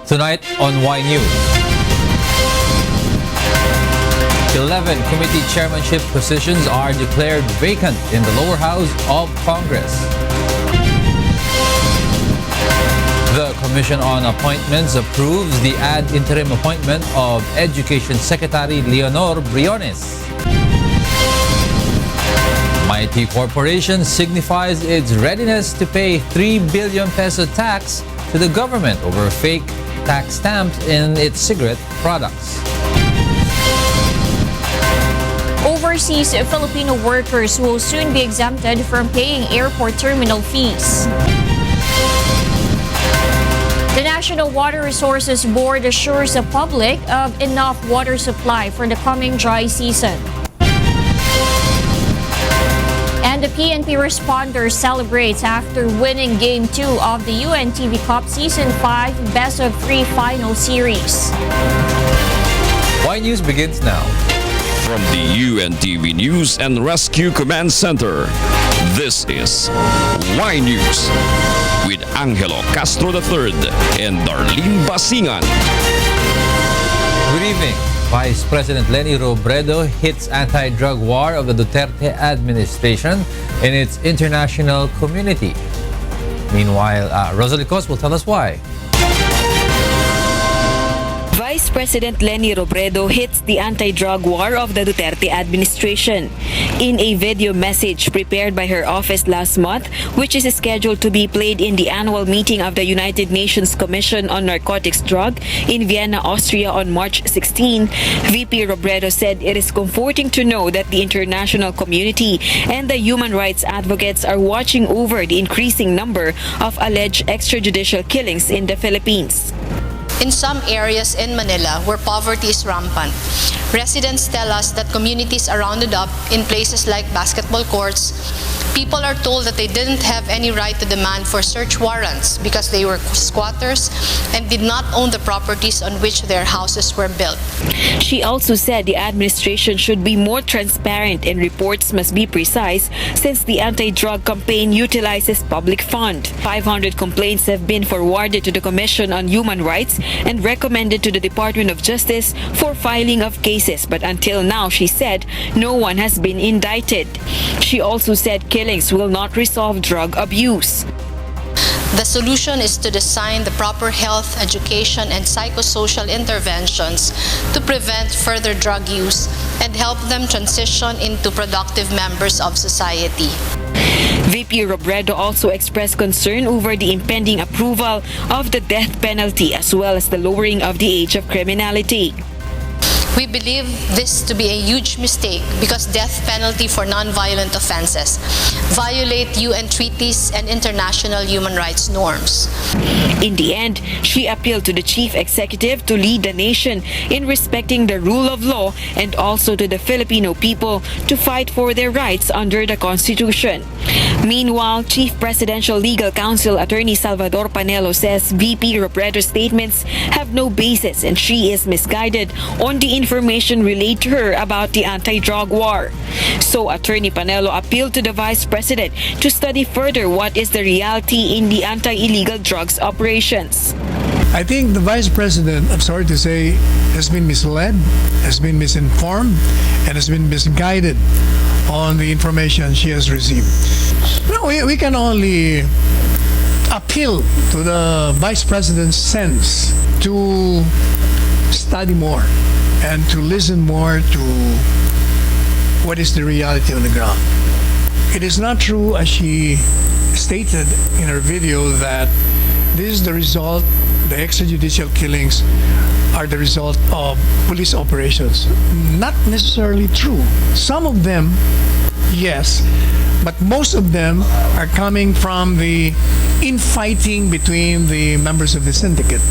Tonight on Y News. 11 committee chairmanship positions are declared vacant in the lower house of Congress. The Commission on Appointments approves the ad interim appointment of Education Secretary Leonor Briones. Mighty Corporation signifies its readiness to pay 3 billion peso tax to the government over fake tax stamps in its cigarette products. Overseas Filipino workers will soon be exempted from paying airport terminal fees. The National Water Resources Board assures the public of enough water supply for the coming dry season. And the PNP responder celebrates after winning Game 2 of the UNTV Cup Season 5 Best of 3 Final Series. Y News begins now. From the UNTV News and Rescue Command Center, this is Y News with Angelo Castro III and Darlene Basingan. Good evening. Vice President Leni Robredo hits anti-drug war of the Duterte administration in its international community. Meanwhile, Rosalie Cos will tell us why. Vice President Leni Robredo hits the anti-drug war of the Duterte administration. In a video message prepared by her office last month, which is scheduled to be played in the annual meeting of the United Nations Commission on Narcotics Drug in Vienna, Austria on March 16, VP Robredo said it is comforting to know that the international community and the human rights advocates are watching over the increasing number of alleged extrajudicial killings in the Philippines. In some areas in Manila where poverty is rampant, residents tell us that communities are rounded up in places like basketball courts. People are told that they didn't have any right to demand for search warrants because they were squatters and did not own the properties on which their houses were built. She also said the administration should be more transparent and reports must be precise since the anti-drug campaign utilizes public fund. 500 complaints have been forwarded to the Commission on Human Rights and recommended to the Department of Justice for filing of cases, but until now, she said, no one has been indicted. She also said killings will not resolve drug abuse. The solution is to design the proper health, education, and psychosocial interventions to prevent further drug use and help them transition into productive members of society. VP Robredo also expressed concern over the impending approval of the death penalty as well as the lowering of the age of criminality. We believe this to be a huge mistake because death penalty for non-violent offenses violate UN treaties and international human rights norms. In the end, she appealed to the chief executive to lead the nation in respecting the rule of law and also to the Filipino people to fight for their rights under the Constitution. Meanwhile, Chief Presidential Legal Counsel Attorney Salvador Panelo says VP Robredo's statements have no basis and she is misguided on the information relayed to her about the anti-drug war. So Attorney Panelo appealed to the Vice President to study further what is the reality in the anti-illegal drugs operations. I think the Vice President, I'm sorry to say, has been misled, has been misinformed, and has been misguided on the information she has received. No, we can only appeal to the Vice President's sense to study more and to listen more to what is the reality on the ground. It is not true, as she stated in her video, that this is the result, the extrajudicial killings are the result of police operations. Not necessarily true. Some of them, yes, but most of them are coming from the infighting between the members of the syndicate.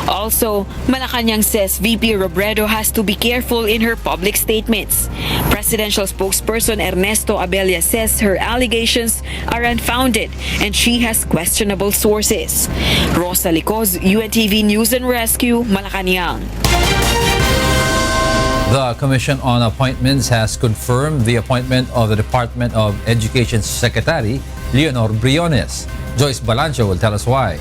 Also, Malacanang says VP Robredo has to be careful in her public statements. Presidential spokesperson Ernesto Abella says her allegations are unfounded and she has questionable sources. Rosalie Cos, UNTV News and Rescue, Malacanang. The Commission on Appointments has confirmed the appointment of the Department of Education Secretary Leonor Briones. Joyce Balancho will tell us why.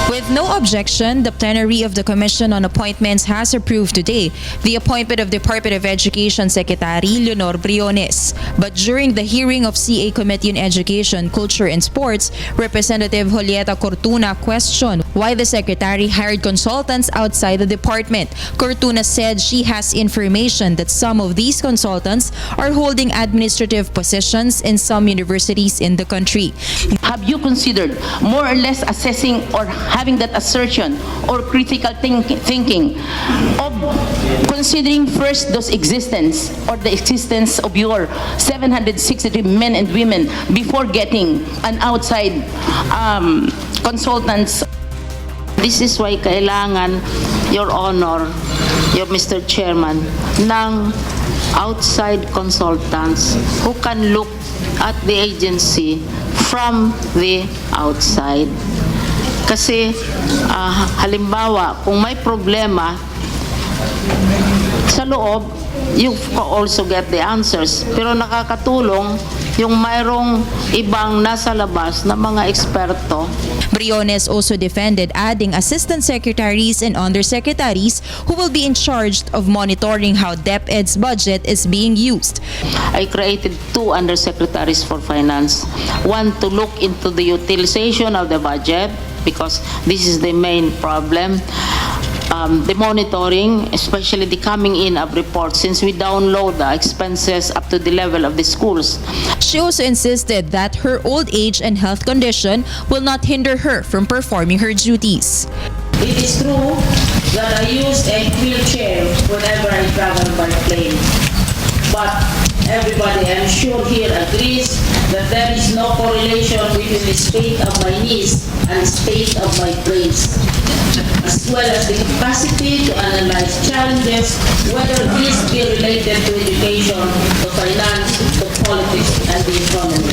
With With no objection, the plenary of the Commission on Appointments has approved today the appointment of Department of Education Secretary Leonor Briones. But during the hearing of CA Committee on Education, Culture and Sports, Representative Julieta Cortuna questioned why the secretary hired consultants outside the department. Cortuna said she has information that some of these consultants are holding administrative positions in some universities in the country. Have you considered more or less assessing or having that assertion or critical thinking of considering first those existence or the existence of your 763 men and women before getting an outside consultants? This is why kailangan, Your Honor, your Mr. Chairman, ng outside consultants who can look at the agency from the outside. Kasi halimbawa, kung may problema sa loob, you also get the answers. Pero nakakatulong yung mayroong ibang nasa labas na mga eksperto. Briones also defended adding assistant secretaries and undersecretaries who will be in charge of monitoring how DepEd's budget is being used. I created 2 undersecretaries for finance. One to look into the utilization of the budget because this is the main problem. The monitoring, especially the coming in of reports, since we download the expenses up to the level of the schools. She also insisted that her old age and health condition will not hinder her from performing her duties. It is true that I use a wheelchair whenever I travel by plane. But everybody, I'm sure here, agrees that there is no correlation between the state of my knees and the state of my brains, as well as the capacity to analyze challenges, whether these be related to education, to finance, to politics, and the economy.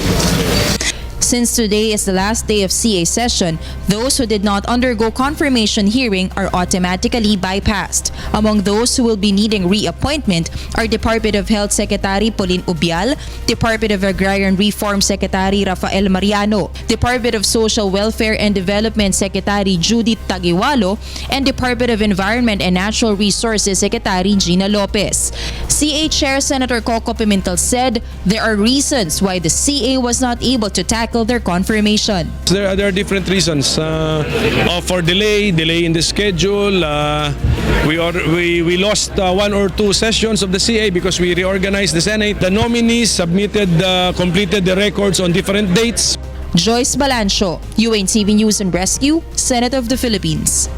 Since today is the last day of CA session, those who did not undergo confirmation hearing are automatically bypassed. Among those who will be needing reappointment are Department of Health Secretary Pauline Ubial, Department of Agrarian Reform Secretary Rafael Mariano, Department of Social Welfare and Development Secretary Judith Tagiwalo, and Department of Environment and Natural Resources Secretary Gina Lopez. CA Chair Senator Coco Pimentel said there are reasons why the CA was not able to tackle their confirmation. There are different reasons for delay in the schedule. We lost 1 or 2 sessions of the CA because we reorganized the Senate. The nominees completed the records on different dates. Joyce Balancio, UNTV News and Rescue, Senate of the Philippines.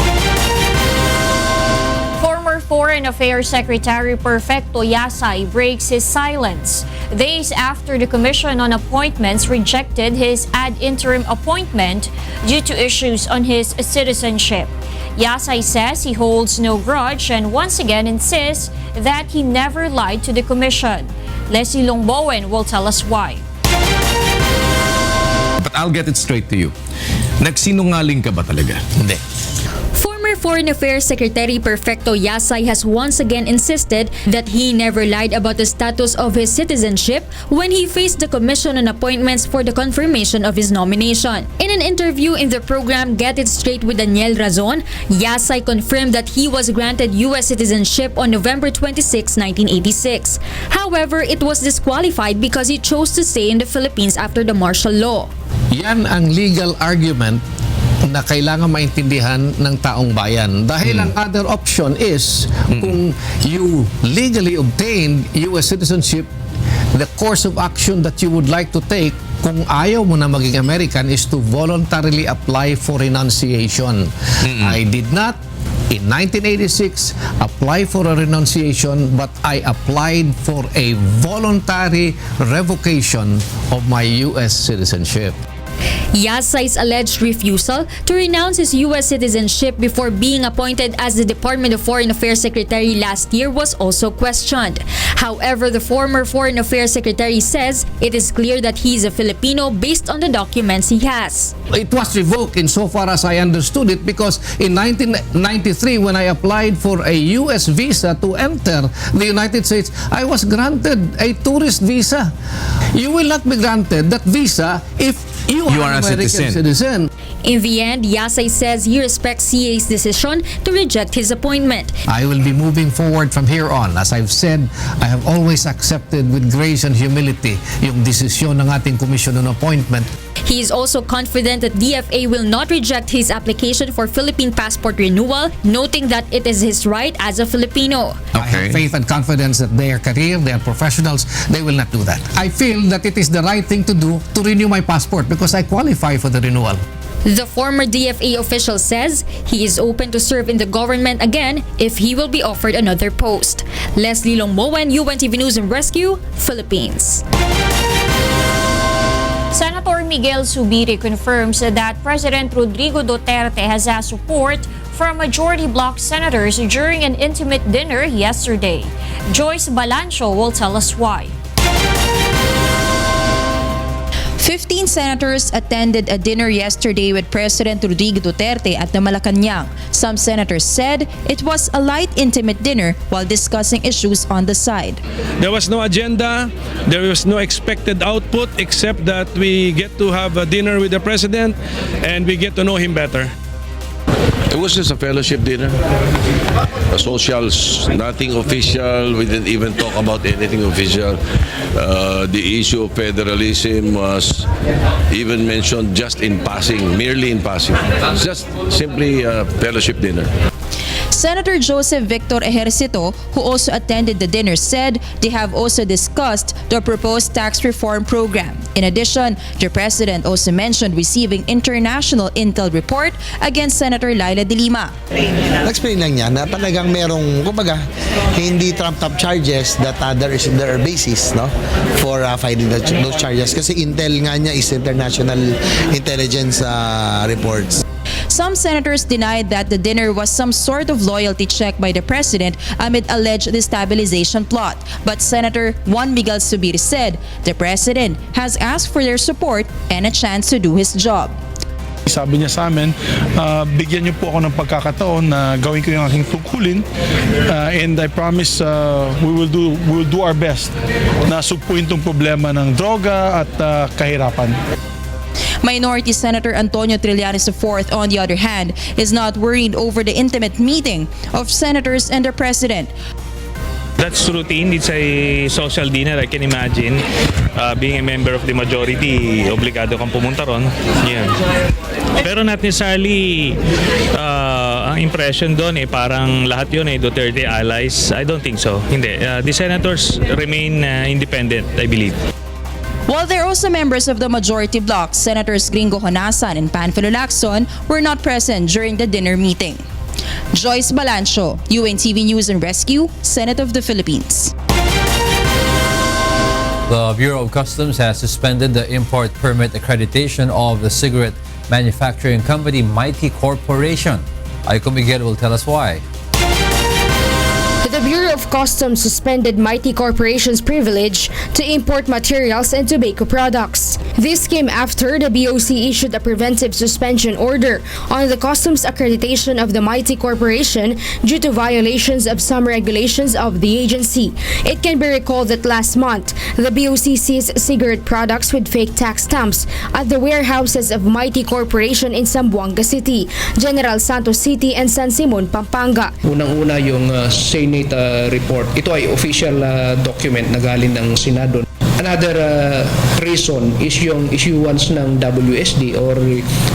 Former Foreign Affairs Secretary Perfecto Yasay breaks his silence days after the Commission on Appointments rejected his ad interim appointment due to issues on his citizenship. Yasay says he holds no grudge and once again insists that he never lied to the Commission. Leslie Longbowen will tell us why. But I'll get it straight to you. Nagsinungaling ka ba talaga? Hindi. Former Foreign Affairs Secretary Perfecto Yasay has once again insisted that he never lied about the status of his citizenship when he faced the Commission on Appointments for the confirmation of his nomination. In an interview in the program Get It Straight with Daniel Razon, Yasay confirmed that he was granted U.S. citizenship on November 26, 1986. However, it was disqualified because he chose to stay in the Philippines after the martial law. Yan ang legal argument na kailangan maintindihan ng taong bayan. Dahil ang other option is kung you legally obtained U.S. citizenship, the course of action that you would like to take kung ayaw mo na maging American is to voluntarily apply for renunciation. I did not in 1986 apply for a renunciation, but I applied for a voluntary revocation of my U.S. citizenship. Yasay's alleged refusal to renounce his U.S. citizenship before being appointed as the Department of Foreign Affairs Secretary last year was also questioned. However, the former Foreign Affairs Secretary says it is clear that he is a Filipino based on the documents he has. It was revoked insofar as I understood it because in 1993 when I applied for a U.S. visa to enter the United States, I was granted a tourist visa. You will not be granted that visa if You are an American citizen. In the end, Yasay says he respects CA's decision to reject his appointment. I will be moving forward from here on. As I've said, I have always accepted with grace and humility yung desisyon ng ating Commission on Appointment. He is also confident that DFA will not reject his application for Philippine passport renewal, noting that it is his right as a Filipino. I have faith and confidence that they are career, they are professionals, they will not do that. I feel that it is the right thing to do to renew my passport because I qualify for the renewal. The former DFA official says he is open to serve in the government again if he will be offered another post. Leslie Longmoen, UNTV News and Rescue, Philippines. Senator Miguel Zubiri confirms that President Rodrigo Duterte has asked support from majority bloc senators during an intimate dinner yesterday. Joyce Balancho will tell us why. 15 senators attended a dinner yesterday with President Rodrigo Duterte at the Malacanang. Some senators said it was a light, intimate dinner while discussing issues on the side. There was no agenda, there was no expected output except that we get to have a dinner with the president and we get to know him better. It was just a fellowship dinner. A social, nothing official. We didn't even talk about anything official. The issue of federalism was even mentioned just in passing, merely in passing. Just simply a fellowship dinner. Senator Joseph Victor Ejercito, who also attended the dinner, said they have also discussed the proposed tax reform program. In addition, the president also mentioned receiving international intel report against Senator Laila de Lima. Explain lang niya na talagang merong, kumbaga, hindi trumped-up charges that there are basis, no, for filing those charges. Kasi intel nga niya is international intelligence reports. Some senators denied that the dinner was some sort of loyalty check by the president amid alleged destabilization plot. But Senator Juan Miguel Zubiri said the president has asked for their support and a chance to do his job. Sabi niya sa amin, bigyan niyo po ako ng pagkakataon na gawin ko yung aking tungkulin, and I promise we will do our best na sugpuin tong problema ng droga at kahirapan. Minority Senator Antonio Trillanes IV, on the other hand, is not worried over the intimate meeting of senators and the president. That's routine. It's a social dinner, I can imagine. Being a member of the majority, obligado kang pumunta ron. Yeah. Pero not necessarily ang impression doon parang lahat yun Duterte allies. I don't think so. Hindi. The senators remain independent, I believe. While they're also members of the majority bloc, Senators Gringo Honasan and Panfilo Lacson were not present during the dinner meeting. Joyce Balancho, UNTV News and Rescue, Senate of the Philippines. The Bureau of Customs has suspended the import permit accreditation of the cigarette manufacturing company Mighty Corporation. Aiko Miguel will tell us why. The Bureau of Customs suspended Mighty Corporation's privilege to import materials and tobacco products. This came after the BOC issued a preventive suspension order on the customs accreditation of the Mighty Corporation due to violations of some regulations of the agency. It can be recalled that last month, the BOC seized cigarette products with fake tax stamps at the warehouses of Mighty Corporation in Zamboanga City, General Santos City, and San Simon, Pampanga. Unang-una yung Senate report. Ito ay official document na galing ng Senado. Another reason is yung issuance ng WSD or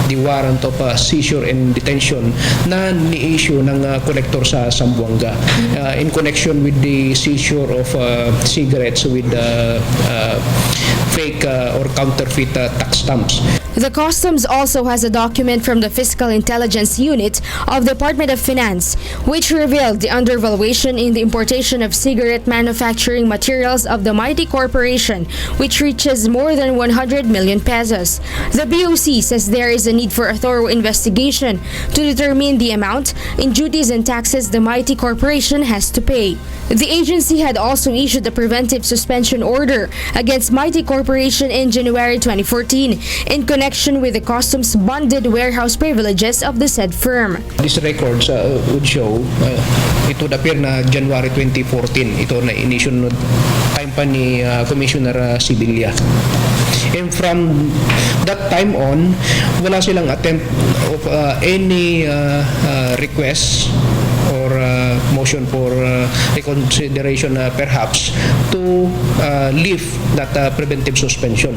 the warrant of seizure and detention na ni-issue ng collector sa Zamboanga in connection with the seizure of cigarettes with fake or counterfeit tax stamps. The Customs also has a document from the Fiscal Intelligence Unit of the Department of Finance, which revealed the undervaluation in the importation of cigarette manufacturing materials of the Mighty Corporation, which reaches more than 100 million pesos. The BOC says there is a need for a thorough investigation to determine the amount in duties and taxes the Mighty Corporation has to pay. The agency had also issued a preventive suspension order against Mighty Corporation in January 2014 in connection with the customs bonded warehouse privileges of the said firm. These records would show, it would appear na January 2014, ito na inisyon time pa ni Commissioner Sibilia. And from that time on, wala silang attempt of any request or motion for reconsideration perhaps to lift that preventive suspension.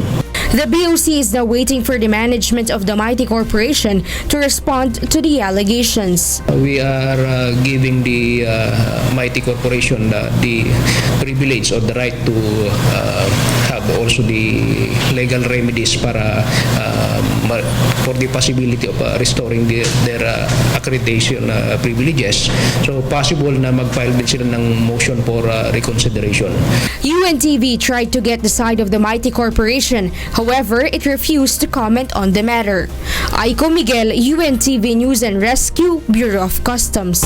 The BOC is now waiting for the management of the Mighty Corporation to respond to the allegations. We are giving the Mighty Corporation the privilege or the right to have also the legal remedies para for the possibility of restoring their accreditation privileges. So possible na mag-file din sila ng motion for reconsideration. UNTV tried to get the side of the Mighty Corporation. However, it refused to comment on the matter. Aiko Miguel, UNTV News and Rescue, Bureau of Customs.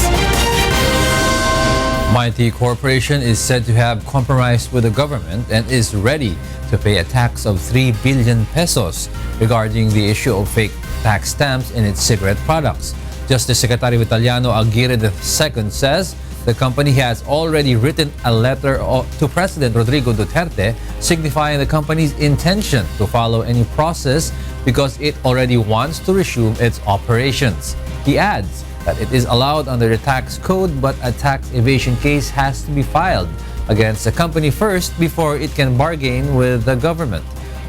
Mighty Corporation is said to have compromised with the government and is ready to pay a tax of 3 billion pesos regarding the issue of fake tax stamps in its cigarette products. Justice Secretary Vitaliano Aguirre II says the company has already written a letter to President Rodrigo Duterte signifying the company's intention to follow any process because it already wants to resume its operations. He adds that it is allowed under the tax code, but a tax evasion case has to be filed against the company first before it can bargain with the government.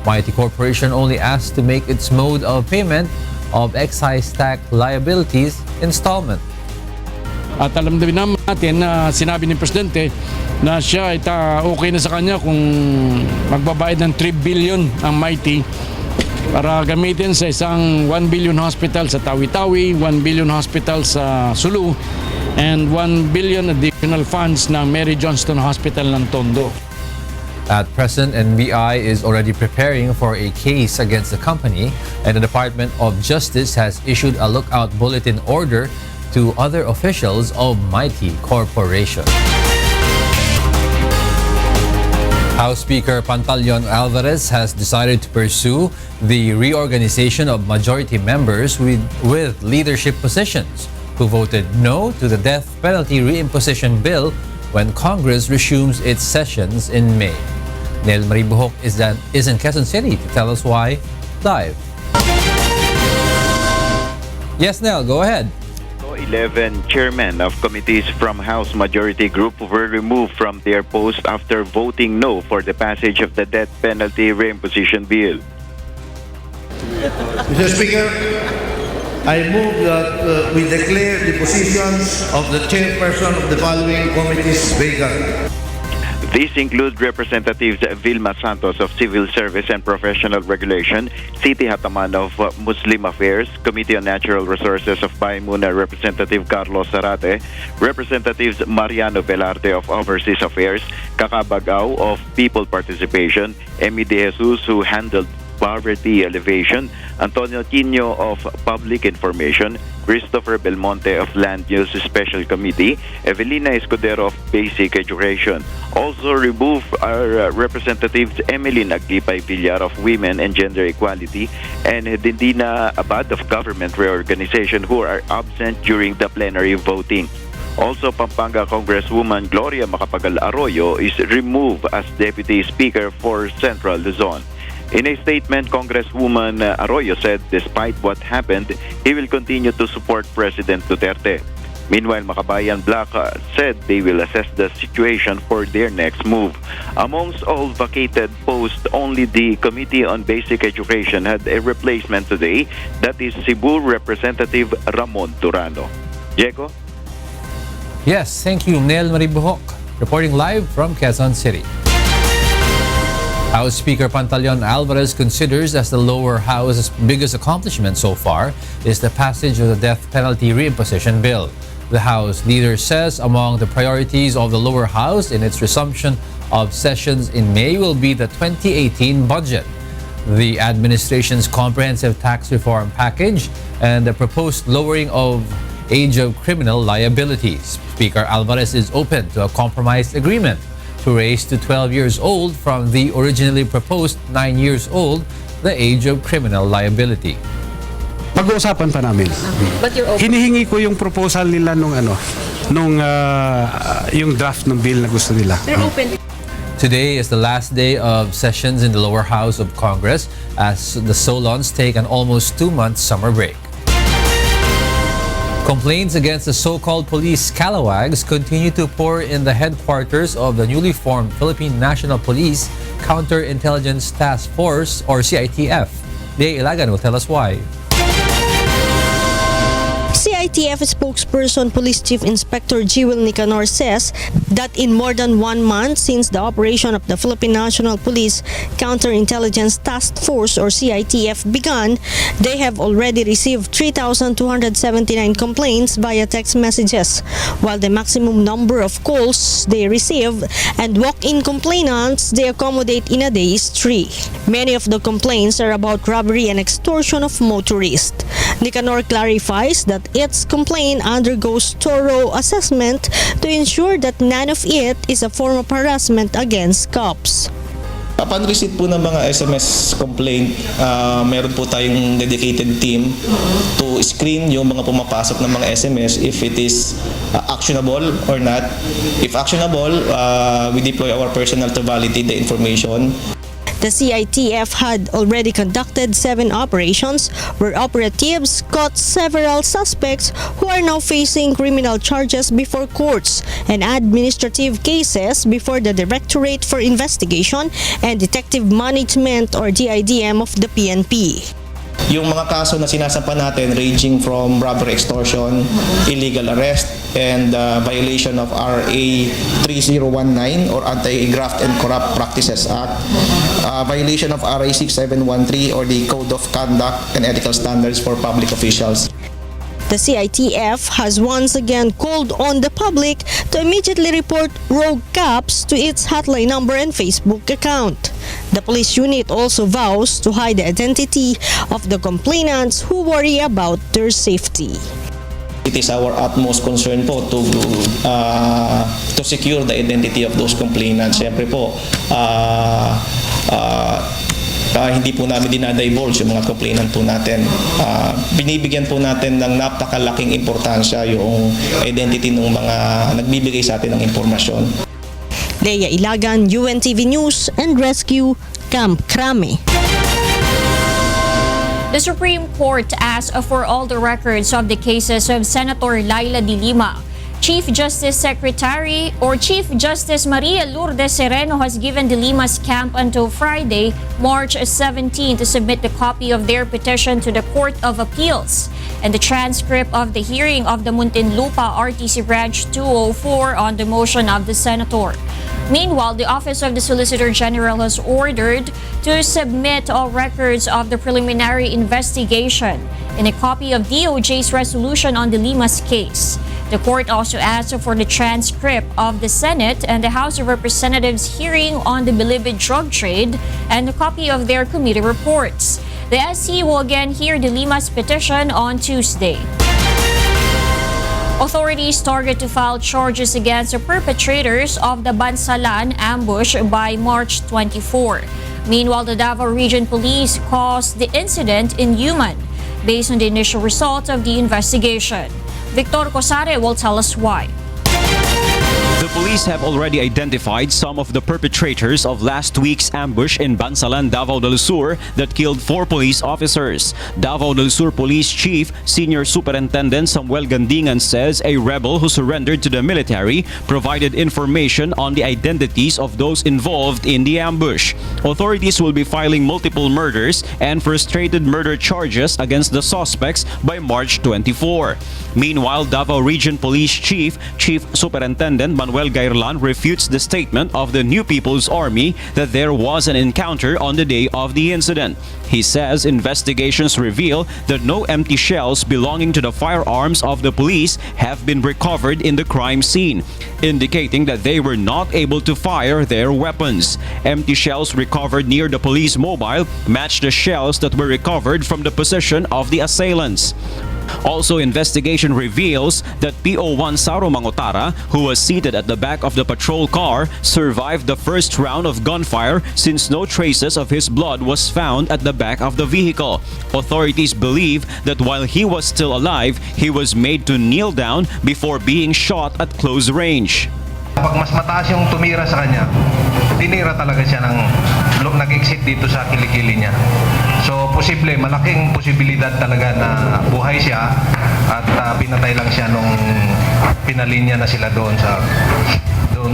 Mighty Corporation only asked to make its mode of payment of excise tax liabilities installment. At alam din naman natin na sinabi ni Presidente na siya ay okay na sa kanya kung magbabayad ng 3 billion ang Mighty para gamitin sa isang 1 billion hospital sa Tawi-Tawi, 1 billion hospital sa Sulu, and 1 billion additional funds ng Mary Johnston Hospital ng Tondo. At present, NBI is already preparing for a case against the company, and the Department of Justice has issued a lookout bulletin order to other officials of Mighty Corporation. House Speaker Pantaleon Alvarez has decided to pursue the reorganization of majority members with leadership positions who voted no to the death penalty reimposition bill when Congress resumes its sessions in May. Nel Maribuhok is in Quezon City to tell us why. Live. Yes, Nel, go ahead. 11 chairmen of committees from House Majority Group were removed from their post after voting no for the passage of the death penalty reimposition bill. Mr. Speaker, I move that we declare the positions of the chairperson of the following committees vacant. These include Representatives Vilma Santos of Civil Service and Professional Regulation, Siti Hataman of Muslim Affairs, Committee on Natural Resources of Baimuna Representative Carlos Zarate, Representatives Mariano Velarde of Overseas Affairs, Kakabagaw of People Participation, Emi De Jesus who handled Poverty Elevation, Antonio Quino of Public Information, Christopher Belmonte of Land Use Special Committee, Evelina Escudero of Basic Education. Also remove are Representatives Emeline Aglipay Villar of Women and Gender Equality and Dindina Abad of Government Reorganization who are absent during the plenary voting. Also, Pampanga Congresswoman Gloria Macapagal Arroyo is removed as Deputy Speaker for Central Luzon. In a statement, Congresswoman Arroyo said despite what happened, he will continue to support President Duterte. Meanwhile, Makabayan Black said they will assess the situation for their next move. Amongst all vacated posts, only the Committee on Basic Education had a replacement today, that is Cebu Representative Ramon Turano. Diego? Yes, thank you, Nel Maribuhok, reporting live from Quezon City. House Speaker Pantaleon Alvarez considers as the lower house's biggest accomplishment so far is the passage of the death penalty reimposition bill. The House leader says among the priorities of the lower house in its resumption of sessions in May will be the 2018 budget, the administration's comprehensive tax reform package, and the proposed lowering of age of criminal liabilities. Speaker Alvarez is open to a compromise agreement to raise to 12 years old from the originally proposed 9 years old the age of criminal liability. Pag-uusapan pa namin. But you're open. Hinihingi ko yung proposal nila nung yung draft ng bill na gusto nila. They're open. Today is the last day of sessions in the lower house of Congress as the Solons take an almost 2-month summer break. Complaints against the so-called police scalawags continue to pour in the headquarters of the newly formed Philippine National Police Counterintelligence Task Force, or CITF. Lea Ilagan will tell us why. CITF spokesperson Police Chief Inspector Jewel Nicanor says that in more than 1 month since the operation of the Philippine National Police Counterintelligence Task Force, or CITF, began, they have already received 3,279 complaints via text messages, while the maximum number of calls they receive and walk-in complainants they accommodate in a day is 3. Many of the complaints are about robbery and extortion of motorists. Nicanor clarifies that its complaint undergoes thorough assessment to ensure that none of it is a form of harassment against cops. Upon receipt po ng mga SMS complaint, meron po tayong dedicated team to screen yung mga pumapasok ng mga SMS if it is actionable or not. If actionable, we deploy our personnel to validate the information. The CITF had already conducted 7 operations where operatives caught several suspects who are now facing criminal charges before courts and administrative cases before the Directorate for Investigation and Detective Management, or DIDM, of the PNP. Yung mga kaso na sinasampa natin ranging from robbery, extortion, illegal arrest, and violation of RA 3019 or Anti-Graft and Corrupt Practices Act, violation of RA 6713 or the Code of Conduct and Ethical Standards for Public Officials. The CITF has once again called on the public to immediately report rogue cops to its hotline number and Facebook account. The police unit also vows to hide the identity of the complainants who worry about their safety. It is our utmost concern po to secure the identity of those complainants. Siyempre po, hindi po namin dinadivulge yung mga complainant po natin. Binibigyan po natin ng napakalaking importansya yung identity ng mga nagbibigay sa atin ng impormasyon. Lea Ilagan, UNTV News and Rescue, Camp Crame. The Supreme Court asked for all the records of the cases of Senator Laila de Lima. Chief Justice Secretary or Chief Justice Maria Lourdes Sereno has given de Lima's camp until Friday, March 17 to submit the copy of their petition to the Court of Appeals and the transcript of the hearing of the Muntinlupa RTC Branch 204 on the motion of the Senator. Meanwhile, the Office of the Solicitor General has ordered to submit all records of the preliminary investigation and a copy of DOJ's resolution on de Lima's case. The court also asked for the transcript of the Senate and the House of Representatives hearing on the believed drug trade and a copy of their committee reports. The SC will again hear de Lima's petition on Tuesday. Authorities target to file charges against the perpetrators of the BANSALAN ambush by March 24. Meanwhile, the Davao Region Police caused the incident inhuman based on the initial results of the investigation. Victor Cosare will tell us why. The police have already identified some of the perpetrators of last week's ambush in Bansalan, Davao del Sur that killed 4 police officers. Davao del Sur Police Chief Senior Superintendent Samuel Gandingan says a rebel who surrendered to the military provided information on the identities of those involved in the ambush. Authorities will be filing multiple murders and frustrated murder charges against the suspects by March 24. Meanwhile, Davao Region Police Chief Superintendent Manuel Gairlan refutes the statement of the New People's Army that there was an encounter on the day of the incident. He says investigations reveal that no empty shells belonging to the firearms of the police have been recovered in the crime scene, indicating that they were not able to fire their weapons. Empty shells recovered near the police mobile match the shells that were recovered from the possession of the assailants. Also, investigation reveals that PO1 Saro Mangotara, who was seated at the back of the patrol car, survived the first round of gunfire since no traces of his blood was found at the back of the vehicle. Authorities believe that while he was still alive, he was made to kneel down before being shot at close range. Kapag mas mataas yung tumira sa kanya, tinira talaga siya ng nag-exit dito sa kilikili niya. So malaking posibilidad talaga na buhay siya at pinatay lang siya nung pinalinya na sila doon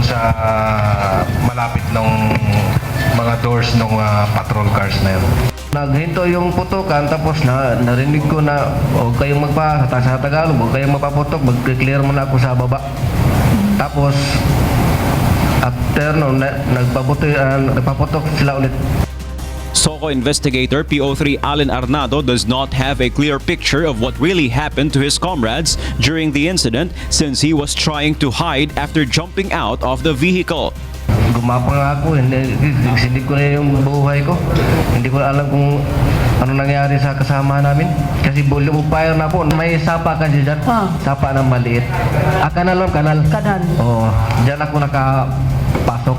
sa malapit ng mga doors ng patrol cars na yun. Naghinto yung putukan tapos narinig ko na huwag kayong sa Tagalog, huwag kayong mapaputok, mag-clear muna ako sa baba. Tapos after noon, nagpaputok sila ulit. SOCO investigator PO3 Alan Arnado does not have a clear picture of what really happened to his comrades during the incident since he was trying to hide after jumping out of the vehicle. Gumapang ako, hindi ko na yung buhay ko. Hindi ko alam kung ano nangyari sa kasama namin. Kasi volume of fire na po. May sapa kasi dyan. Sapa na maliit. Kanal. Oo, dyan ako nakapasok.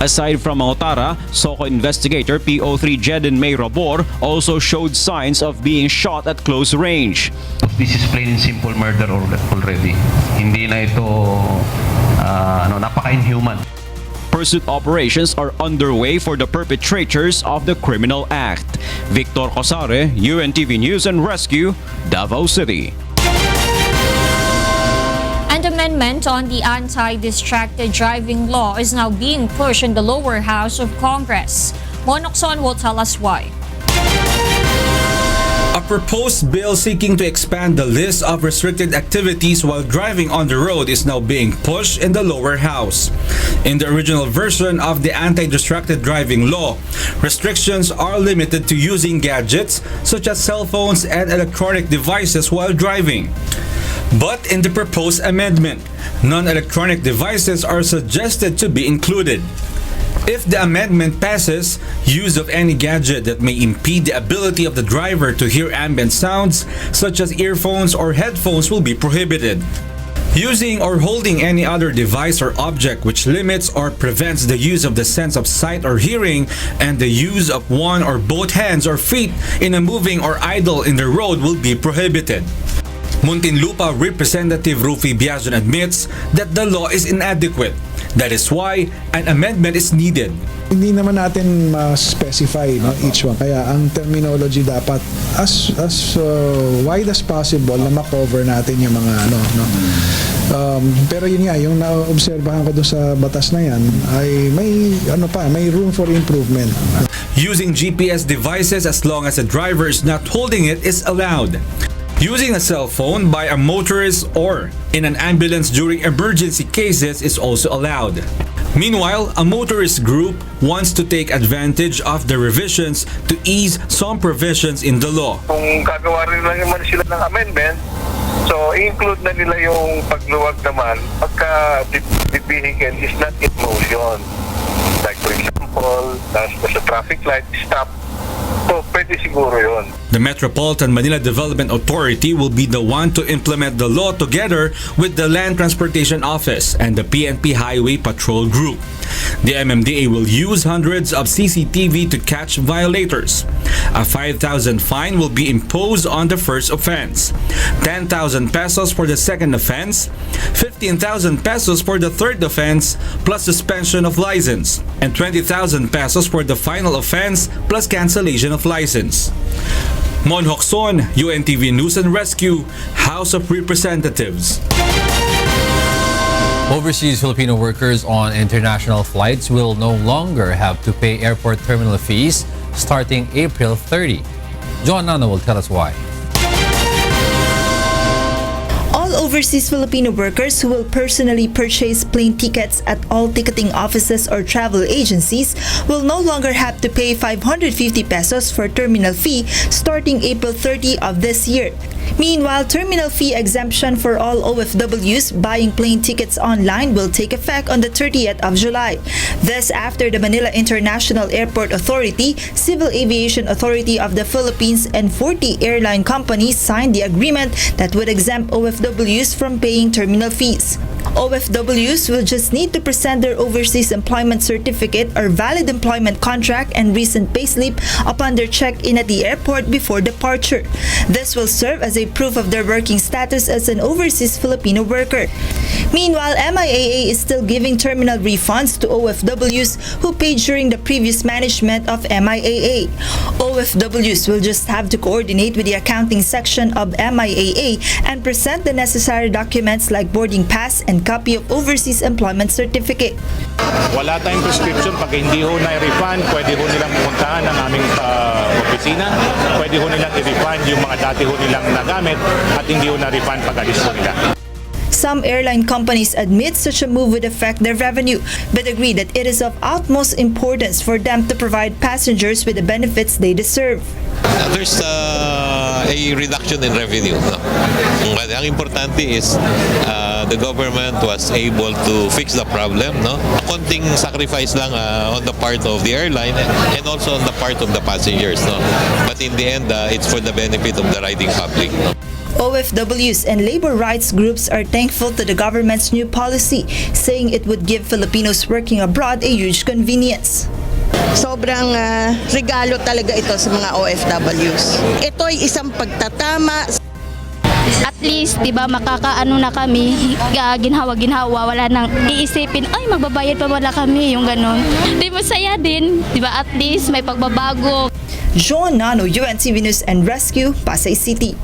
Aside from Alcantara, SOCO investigator PO3 Jeden May Rabor also showed signs of being shot at close range. This is plain and simple murder already. Hindi na ito napaka-inhuman. Pursuit operations are underway for the perpetrators of the criminal act. Victor Cosare, UNTV News and Rescue, Davao City. An amendment on the anti-distracted driving law is now being pushed in the lower house of Congress. Monokson will tell us why. A proposed bill seeking to expand the list of restricted activities while driving on the road is now being pushed in the lower house. In the original version of the anti-distracted driving law, restrictions are limited to using gadgets such as cell phones and electronic devices while driving. But in the proposed amendment, non-electronic devices are suggested to be included. If the amendment passes, use of any gadget that may impede the ability of the driver to hear ambient sounds, such as earphones or headphones, will be prohibited. Using or holding any other device or object which limits or prevents the use of the sense of sight or hearing and the use of one or both hands or feet in a moving or idle in the road will be prohibited. Muntinlupa Representative Rufi Biazon admits that the law is inadequate. That is why an amendment is needed. Hindi naman natin ma-specify each one. Kaya ang terminology dapat as wide as possible na ma-cover natin yung mga pero yun nga, yung na-obserbahan ko doon sa batas na yan ay may room for improvement. Using GPS devices as long as the driver is not holding it is allowed. Using a cell phone by a motorist or in an ambulance during emergency cases is also allowed. Meanwhile, a motorist group wants to take advantage of the revisions to ease some provisions in the law. Kung gagawa rin lang naman sila ng amendment, so include na nila yung pagluwag naman pagka the vehicle is not in motion. Like for example, sa traffic light, stop. So, pwede siguro yun. The Metropolitan Manila Development Authority will be the one to implement the law together with the Land Transportation Office and the PNP Highway Patrol Group. The MMDA will use hundreds of CCTV to catch violators. A 5,000 fine will be imposed on the first offense, 10,000 pesos for the second offense, 15,000 pesos for the third offense plus suspension of license, and 20,000 pesos for the final offense plus cancellation of license. Mon Hokson, UNTV News and Rescue, House of Representatives. Overseas Filipino workers on international flights will no longer have to pay airport terminal fees starting April 30. John Nano will tell us why. Overseas Filipino workers who will personally purchase plane tickets at all ticketing offices or travel agencies will no longer have to pay 550 pesos for terminal fee starting April 30 of this year. Meanwhile, terminal fee exemption for all OFWs buying plane tickets online will take effect on the 30th of July. This after the Manila International Airport Authority, Civil Aviation Authority of the Philippines, and 40 airline companies signed the agreement that would exempt OFWs from paying terminal fees. OFWs will just need to present their overseas employment certificate or valid employment contract and recent payslip upon their check-in at the airport before departure. This will serve as a proof of their working status as an overseas Filipino worker. Meanwhile, MIAA is still giving terminal refunds to OFWs who paid during the previous management of MIAA. OFWs will just have to coordinate with the accounting section of MIAA and present the necessary documents like boarding pass and copy of overseas employment certificate. Wala tayong prescription pag hindi ho na-refund, pwede ho nilang pumuntahan ng aming opisina, pwede ho nilang i-refund yung mga dati ho nilang nagamit at hindi ho na-refund pag alis ho nila. Some airline companies admit such a move would affect their revenue, but agree that it is of utmost importance for them to provide passengers with the benefits they deserve. There's a reduction in revenue. No? But ang importante is the government was able to fix the problem. No? Konting sacrifice lang on the part of the airline and also on the part of the passengers. No? But in the end, it's for the benefit of the riding public. No? OFWs and labor rights groups are thankful to the government's new policy, saying it would give Filipinos working abroad a huge convenience. Sobrang regalo talaga ito sa mga OFWs. Ito ay isang pagtatama. At least, di ba, makakaano na kami, ginhawa-ginhawa, wala nang iisipin, ay, magbabayad pa wala kami, yung ganun. Di masaya din, di ba, at least may pagbabago. John Nano, UNTV News and Rescue, Pasay City.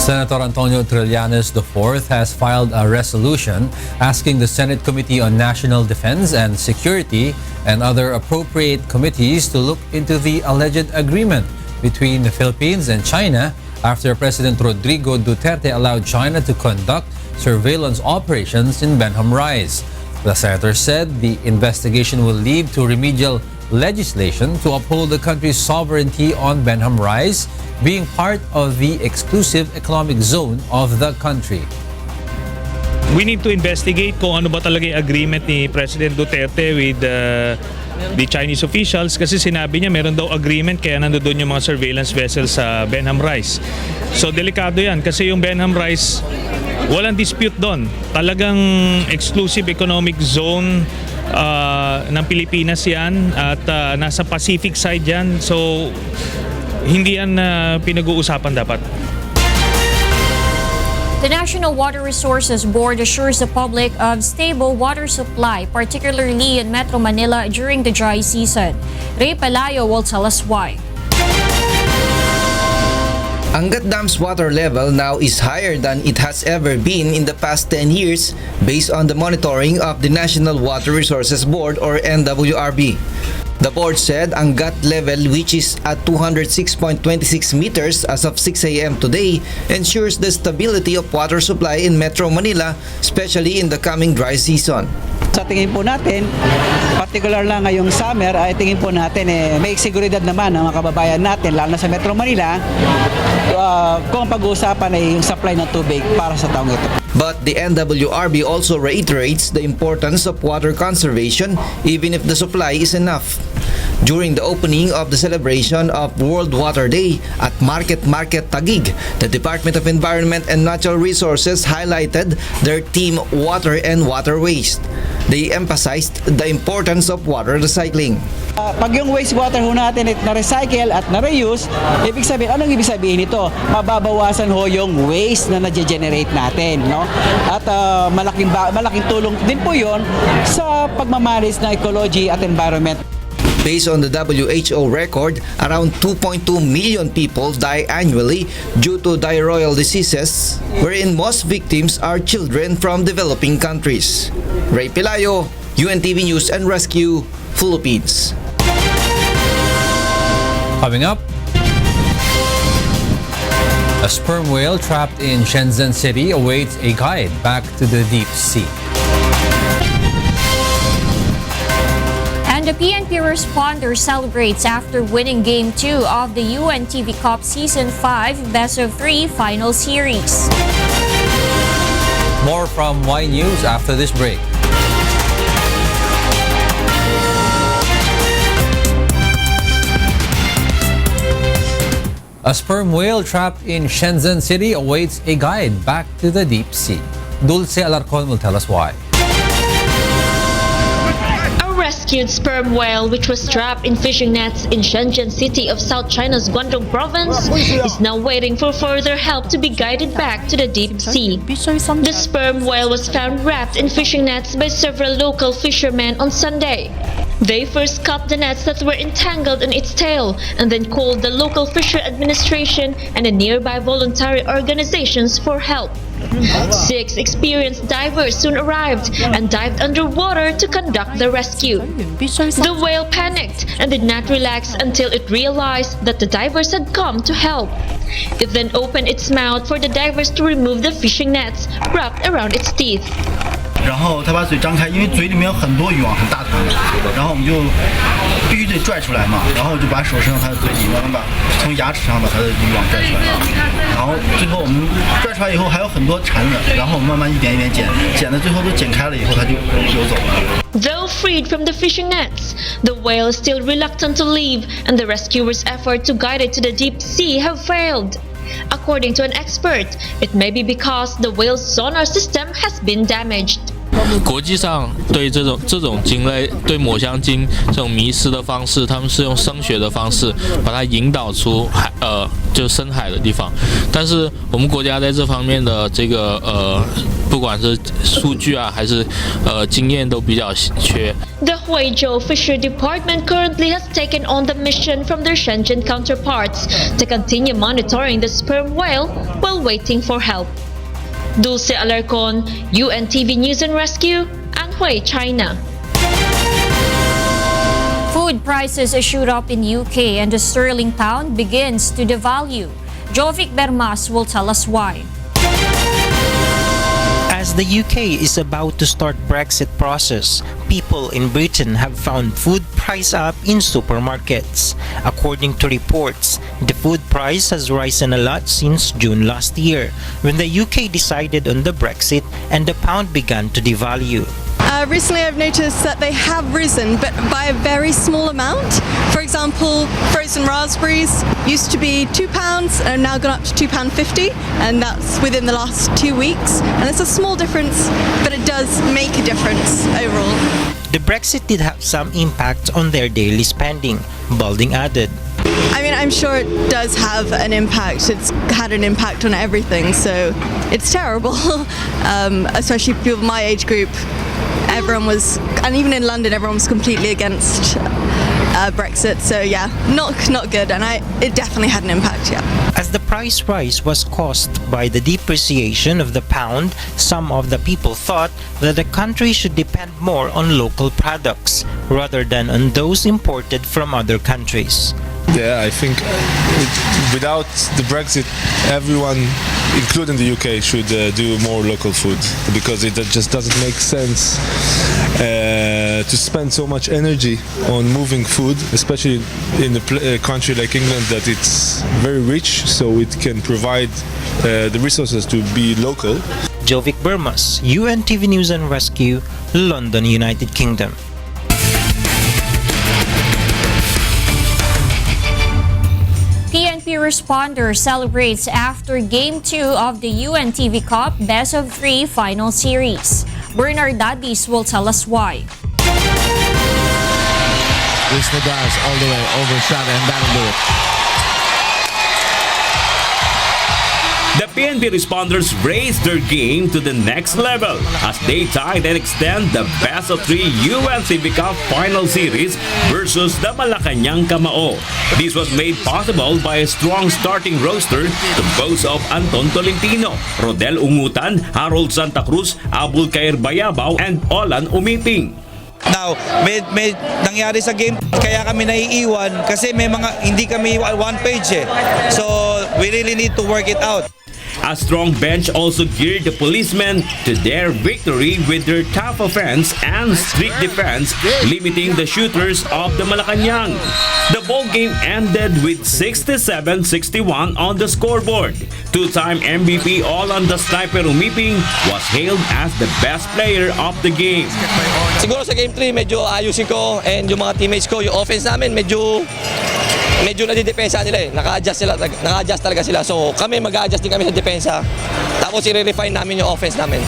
Senator Antonio Trillanes IV has filed a resolution asking the Senate Committee on National Defense and Security and other appropriate committees to look into the alleged agreement between the Philippines and China after President Rodrigo Duterte allowed China to conduct surveillance operations in BENHAM Rise. The senator said the investigation will lead to remedial legislation to uphold the country's sovereignty on BENHAM Rise, being part of the exclusive economic zone of the country. We need to investigate kung ano ba talaga yung agreement ni President Duterte with the Chinese officials kasi sinabi niya meron daw agreement kaya nandoon yung mga surveillance vessels sa BENHAM Rise. So delikado yan kasi yung BENHAM Rise, walang dispute doon. Talagang exclusive economic zone ng Pilipinas yan at nasa Pacific side yan. So hindi yan pinag-uusapan dapat. The National Water Resources Board assures the public of stable water supply, particularly in Metro Manila during the dry season. Ray Pelayo will tell us why. Angat Dam's water level now is higher than it has ever been in the past 10 years based on the monitoring of the National Water Resources Board or NWRB. The board said Angat level, which is at 206.26 meters as of 6 a.m. today, ensures the stability of water supply in Metro Manila, especially in the coming dry season. Sa tingin po natin, particular lang ngayong summer, ay tingin po natin may seguridad naman ng mga kababayan natin, lalo na sa Metro Manila, kung pag-uusapan ay yung supply ng tubig para sa taong ito. But the NWRB also reiterates the importance of water conservation even if the supply is enough. During the opening of the celebration of World Water Day at Market Taguig, the Department of Environment and Natural Resources highlighted their team Water and Water Waste. They emphasized the importance of water recycling. Pag yung wastewater ho natin na-recycle at na-reuse, ibig sabihin, anong ibig sabihin nito? Mababawasan ho yung waste na na-generate natin, no? At malaking tulong din po yon sa pagmamanis ng ecology at environment. Based on the WHO record, around 2.2 million people die annually due to diarrheal diseases, wherein most victims are children from developing countries. Ray Pelayo, UNTV News and Rescue, Philippines. Coming up, a sperm whale trapped in Shenzhen City awaits a guide back to the deep sea. And the PNP responder celebrates after winning Game 2 of the UNTV Cup Season 5 Best of 3 Final Series. More from Y News after this break. A sperm whale trapped in Shenzhen City awaits a guide back to the deep sea. Dulce Alarcon will tell us why. A rescued sperm whale which was trapped in fishing nets in Shenzhen city of South China's Guangdong province is now waiting for further help to be guided back to the deep sea. The sperm whale was found wrapped in fishing nets by several local fishermen on Sunday. They first cut the nets that were entangled in its tail and then called the local fisher administration and the nearby voluntary organizations for help. 6 experienced divers soon arrived and dived underwater to conduct the rescue. The whale panicked and did not relax until it realized that the divers had come to help. It then opened its mouth for the divers to remove the fishing nets wrapped around its teeth. 然后他把嘴张开，因为嘴里面有很多渔网，很大团，然后我们就必须得拽出来嘛，然后就把手伸到他的嘴里，慢慢把从牙齿上把他的渔网拽出来，然后最后我们拽出来以后还有很多缠着，然后我们慢慢一点一点剪，剪到最后都剪开了以后，他就游走了。 Though freed from the fishing nets, the whale is still reluctant to leave, and the rescuers' effort to guide it to the deep sea have failed. According to an expert, it may be because the whale's sonar system has been damaged. 国际上对这种鲸类对抹香鲸这种迷失的方式，他们是用声学的方式把它引导出就深海的地方。但是我们国家在这方面的这个不管是数据啊还是经验都比较缺。The Huizhou Fishery Department currently has taken on the mission from their Shenzhen counterparts to continue monitoring the sperm whale while waiting for help. Dulce Alarcon, UNTV News and Rescue, Anhui, China. Food prices shoot up in UK and the sterling pound begins to devalue. Jovic Bermas will tell us why. As the UK is about to start Brexit process, people in Britain have found food price up in supermarkets. According to reports, the food price has risen a lot since June last year, when the UK decided on the Brexit and the pound began to devalue. Recently I've noticed that they have risen, but by a very small amount. For example, frozen raspberries used to be £2 and have now gone up to £2.50, and that's within the last 2 weeks. And it's a small difference, but it does make a difference overall. The Brexit did have some impact on their daily spending, Balding added. I mean, I'm sure it does have an impact. It's had an impact on everything, so it's terrible. Especially people my age group. Everyone was, and even in London, everyone was completely against Brexit. So yeah, not good, and it definitely had an impact. Yeah. As the price rise was caused by the depreciation of the pound, some of the people thought that the country should depend more on local products rather than on those imported from other countries. Yeah, I think without the Brexit, everyone, including the UK, should do more local food, because it just doesn't make sense to spend so much energy on moving food, especially in a country like England that it's very rich, so it can provide the resources to be local. Jovic Bermas, UNTV News and Rescue, London, United Kingdom. PNP responder celebrates after Game 2 of the UNTV Cup Best of 3 final series. Bernard Dadis will tell us why. Luis Nagaz all the way, overshot, and that'll do it. The PNP responders raised their game to the next level as they tied and extend the best of 3 UNTV Cup final series versus the Malacanang Kamao. This was made possible by a strong starting roster composed of Anton Tolentino, Rodel Ungutan, Harold Santa Cruz, Abul Kair Bayabaw, and Olan Umiping. Now, may nangyari sa game kaya kami naiiwan kasi may mga hindi kami one page eh. So, we really need to work it out. A strong bench also geared the policemen to their victory with their tough offense and strict defense, limiting the shooters of the Malacanang. The ball game ended with 67-61 on the scoreboard. Two-time MVP Olan the Sniper Umiping was hailed as the best player of the game. Siguro sa game 3 medyo ayusin ko and yung mga teammates ko, yung offense namin medyo nadidepensa nila eh. Naka-adjust talaga sila. So kami mag-a-adjust din kami sa depensa. Tapos i-refine namin yung offense namin.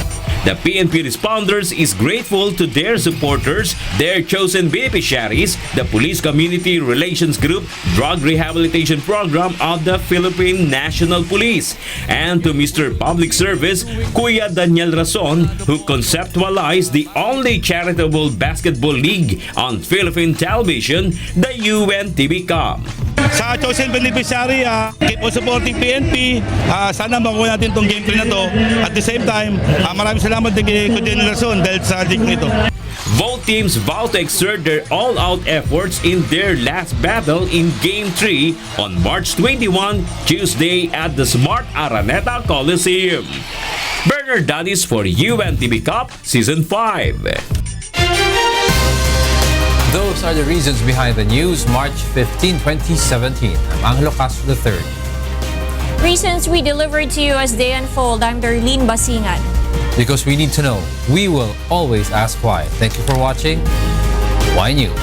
The PNP responders is grateful to their supporters, their chosen beneficiaries, the Police Community Relations Group Drug Rehabilitation Program of the Philippine National Police, and to Mr. Public Service Kuya Daniel Rason, who conceptualized the only charitable basketball league on Philippine television, the UNTV Cup. Sa chosen beneficiary, keep on supporting PNP. Sana makuha natin itong gameplay na to. At the same time, maraming salamat din kay Kuya Rason dahil sa league nito. Both teams vow to exert their all-out efforts in their last battle in Game 3 on March 21, Tuesday at the Smart Araneta Coliseum. Bernard Dadis for UNTV Cup Season 5. Those are the reasons behind the news, March 15, 2017. I'm Angelo Castro III. Reasons we delivered to you as they unfold. I'm Darlene Basingan. Because we need to know, we will always ask why. Thank you for watching Y News.